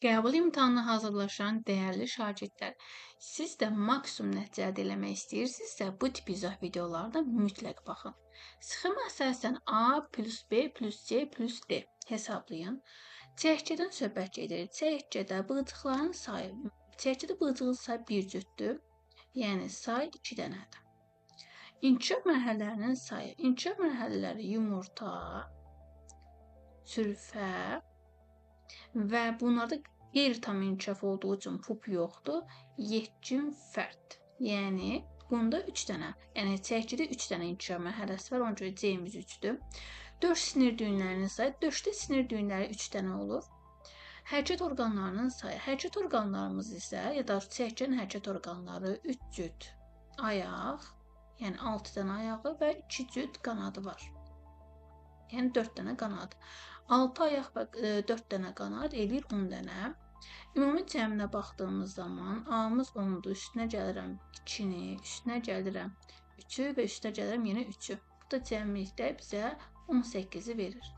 Qəbul imtahanına hazırlaşan dəyərli şagirdlər, siz də maksimum nəticə əldə etmək istəyirsinizsə, bu tip izah videolarına mütləq baxın. Sxema əsasən A plus B plus C plus D hesablayın. Çəkçədən söhbət gedir. Çəkçədə bığcıqların sayı, çəkçədə bığcığın sayı bir cütdür, yəni say 2 dənədir. İnkişaf mərhələlərinin sayı, inkişaf mərhələləri yumurta, sürfə və bunlarda qeyri-tam inkişaf olduğu üçün pup yoxdur, yetkin fərd. Yəni, bunda 3 dənə, yəni çəkidə 3 dənə inkişaf mərhələsi var, ona görə C-miz 3-dür. 4 sinir düyünlərinin sayı, 4-də sinir düyünləri 3 dənə olur. Hərəkət orqanlarının sayı, hərəkət orqanlarımız isə, ya da çəkinin hərəkət orqanları 3 cüt ayaq, yəni 6 dənə ayağı və 2 cüt qanadı var. Yəni 4 dənə qanad. 6 ayaq və 4 dənə qanad eləyir 10 dənə. Ümumi cəminə baxdığımız zaman A-mız 10-dur, üstünə gəlirəm 2-ni, üstünə gəlirəm 3-ü və üstünə gəlirəm yenə 3-ü. Bu da cəmilikdə bizə 18-i verir.